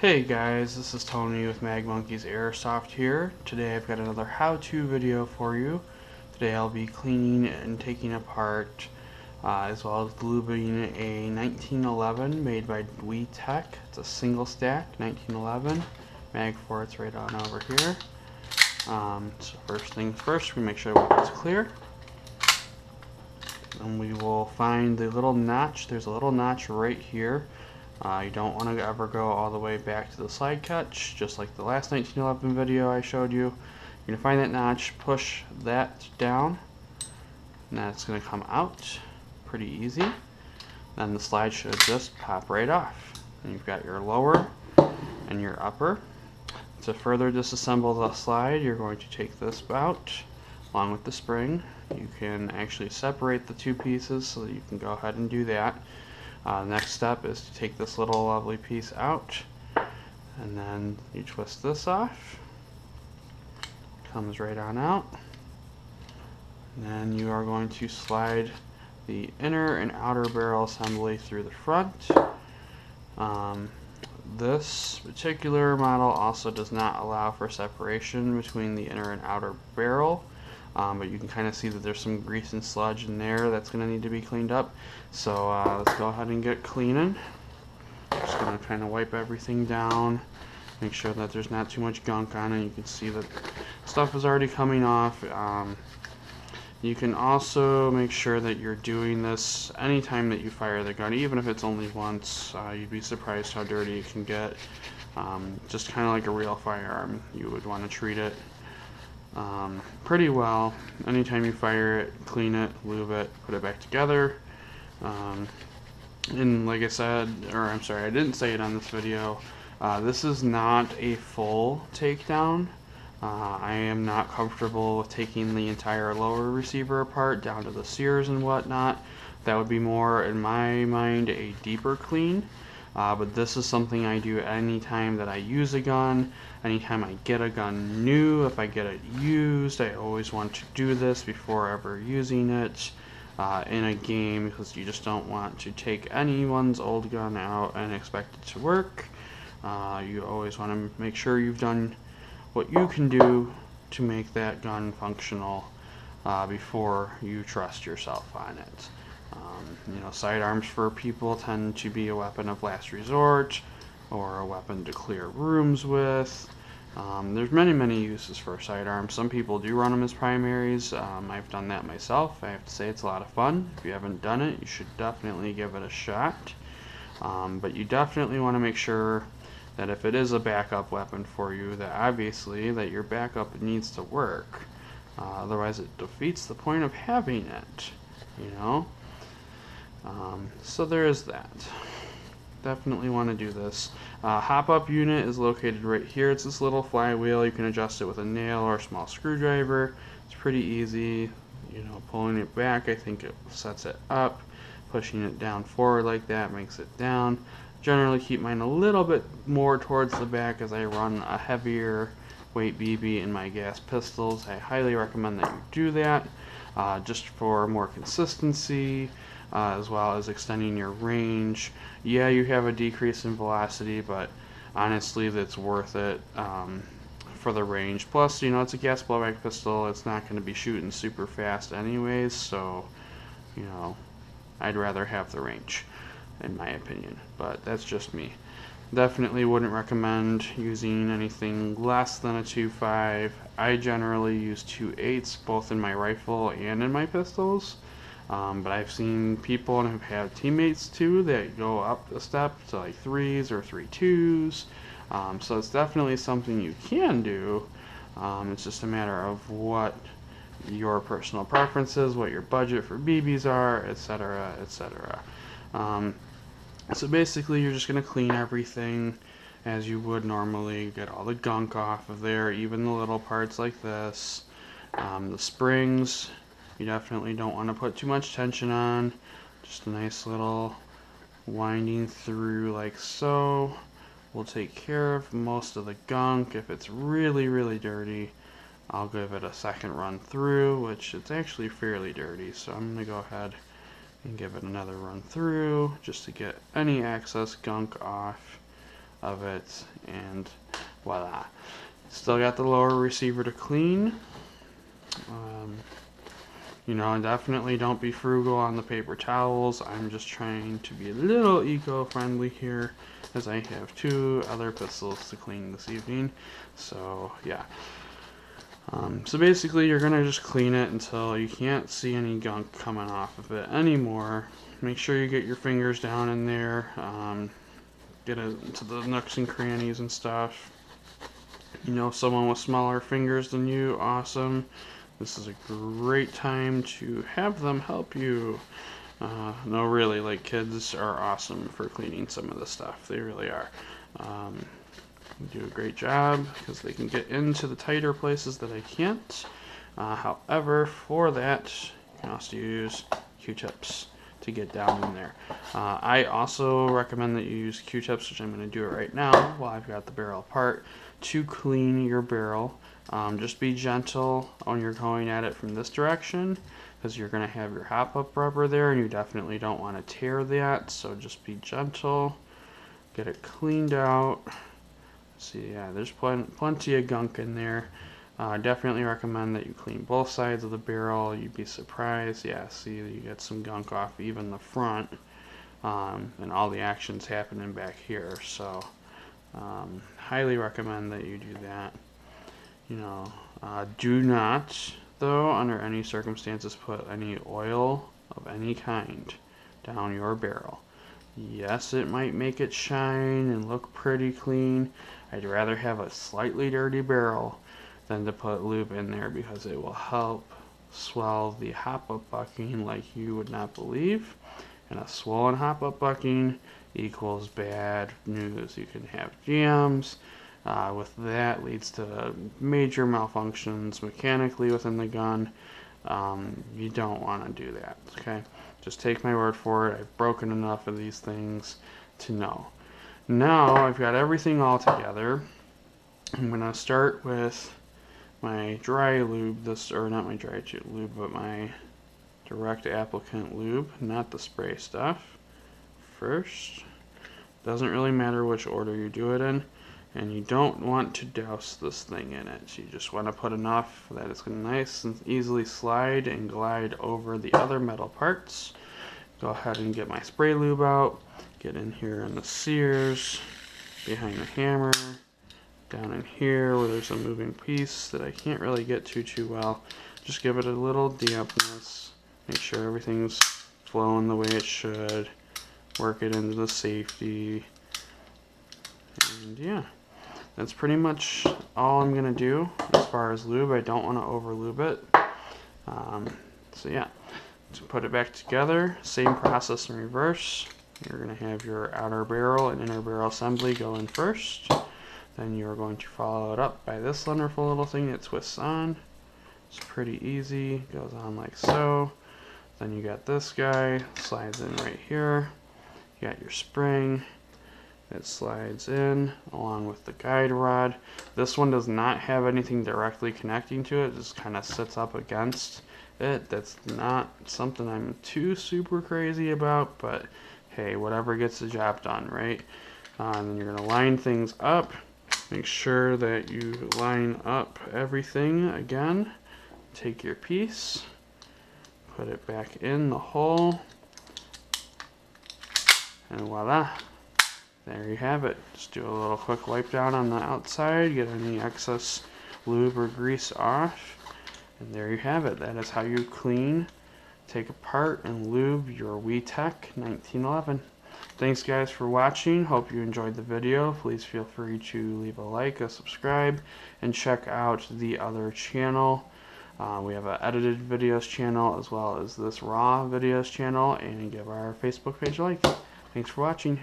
Hey guys, this is Tony with MagMonkey's Airsoft here. Today I've got another how-to video for you. Today I'll be cleaning and taking apart as well as lubing a 1911 made by Tech. It's a single stack 1911. Mag for it's right on over here. So first things first, we make sure the weapon's clear. And we will find the little notch. There's a little notch right here. You don't want to ever go all the way back to the slide catch, just like the last 1911 video I showed you. You're going to find that notch, push that down, and that's going to come out pretty easy. Then the slide should just pop right off. And you've got your lower and your upper. To further disassemble the slide, you're going to take this out along with the spring. You can actually separate the two pieces so that you can go ahead and do that. Next step is to take this little lovely piece out, and then you twist this off. Comes right on out. And then you are going to slide the inner and outer barrel assembly through the front. This particular model also does not allow for separation between the inner and outer barrel. But you can kind of see that there's some grease and sludge in there that's going to need to be cleaned up. So let's go ahead and get cleaning. Just going to kind of wipe everything down, make sure that there's not too much gunk on it. You can see that stuff is already coming off. You can also make sure that you're doing this anytime that you fire the gun, even if it's only once. You'd be surprised how dirty it can get. Just kind of like a real firearm, you would want to treat it pretty well. Anytime you fire it, clean it, lube it, put it back together. And like I said, or I'm sorry, I didn't say it on this video, this is not a full takedown. I am not comfortable with taking the entire lower receiver apart down to the sears and whatnot. That would be more, in my mind, a deeper clean. But this is something I do anytime that I use a gun, anytime I get a gun new. If I get it used, I always want to do this before ever using it in a game, because you just don't want to take anyone's old gun out and expect it to work. You always want to make sure you've done what you can do to make that gun functional before you trust yourself on it. Sidearms for people tend to be a weapon of last resort or a weapon to clear rooms with. There's many uses for sidearms. Some people do run them as primaries. I've done that myself. I have to say it's a lot of fun. If you haven't done it, you should definitely give it a shot. But you definitely want to make sure that if it is a backup weapon for you, that obviously that your backup needs to work. Otherwise it defeats the point of having it, so there is that. Definitely want to do this. Hop-up unit is located right here. It's this little flywheel. You can adjust it with a nail or a small screwdriver. It's pretty easy. Pulling it back, I think it sets it up. Pushing it down forward like that makes it down. Generally keep mine a little bit more towards the back as I run a heavier weight BB in my gas pistols. I highly recommend that you do that, just for more consistency, as well as extending your range. Yeah, you have a decrease in velocity, but honestly that's worth it for the range. Plus, it's a gas blowback pistol. It's not going to be shooting super fast anyways, so I'd rather have the range, in my opinion, but that's just me. Definitely wouldn't recommend using anything less than a 2.5. I generally use 2.8s both in my rifle and in my pistols. But I've seen people and have had teammates too that go up a step to like 3s or 3.2s. So it's definitely something you can do. It's just a matter of what your personal preferences, what your budget for BBs are, etc., etc. So basically you're just going to clean everything as you would normally, get all the gunk off of there, even the little parts like this. The springs, you definitely don't want to put too much tension on. Just a nice little winding through like so. We'll take care of most of the gunk. If it's really dirty, I'll give it a second run through, which it's actually fairly dirty, so I'm going to go ahead and give it another run through just to get any excess gunk off. of it, and voila. Still got the lower receiver to clean. You know, definitely don't be frugal on the paper towels. I'm just trying to be a little eco-friendly here, as I have 2 other pistols to clean this evening. So yeah. So basically you're going to just clean it until you can't see any gunk coming off of it anymore. Make sure you get your fingers down in there, get it into the nooks and crannies and stuff. You know, someone with smaller fingers than you, awesome. This is a great time to have them help you. No, really, like, kids are awesome for cleaning some of the stuff. They really are. Do a great job because they can get into the tighter places that I can't. However, for that, you can also use Q-tips to get down in there. I also recommend that you use Q-tips, which I'm going to do it right now while I've got the barrel apart, to clean your barrel. Just be gentle when you're going at it from this direction, because you're going to have your hop-up rubber there, and you definitely don't want to tear that, so just be gentle. Get it cleaned out. See, yeah, there's plenty of gunk in there. Definitely recommend that you clean both sides of the barrel. You'd be surprised. Yeah, see, you get some gunk off even the front, and all the action's happening back here. So, highly recommend that you do that. You know, do not, though, under any circumstances, put any oil of any kind down your barrel. Yes, it might make it shine and look pretty clean. I'd rather have a slightly dirty barrel than to put lube in there, because it will help swell the hop-up bucking like you would not believe. And a swollen hop-up bucking equals bad news. You can have jams. With that leads to major malfunctions mechanically within the gun. You don't want to do that, okay? Just take my word for it. I've broken enough of these things to know. Now I've got everything all together. I'm going to start with my dry lube, or not my dry lube, but my direct applicant lube, not the spray stuff. First, doesn't really matter which order you do it in, and you don't want to douse this thing in it. You just want to put enough that it's going to nice and easily slide and glide over the other metal parts. Go ahead and get my spray lube out, get in here in the sears, behind the hammer, down in here where there's a moving piece that I can't really get to too well. Just give it a little dampness, make sure everything's flowing the way it should, work it into the safety, and yeah, that's pretty much all I'm going to do as far as lube. I don't want to over lube it. So yeah, to put it back together, same process in reverse. You're going to have your outer barrel and inner barrel assembly go in first. Then you're going to follow it up by this wonderful little thing that twists on. It's pretty easy, goes on like so. Then you got this guy, slides in right here. You got your spring, it slides in along with the guide rod. This one does not have anything directly connecting to it, just kind of sits up against it. That's not something I'm too super crazy about, but hey, whatever gets the job done, right? And then you're going to line things up. Make sure that you line up everything again. Take your piece, put it back in the hole, and voila, there you have it. Just do a little quick wipe down on the outside, get any excess lube or grease off, and there you have it. That is how you clean, take apart, and lube your WeTech 1911. Thanks guys for watching. Hope you enjoyed the video. Please feel free to leave a like, a subscribe, and check out the other channel. We have an edited videos channel as well as this raw videos channel, and give our Facebook page a like. Thanks for watching.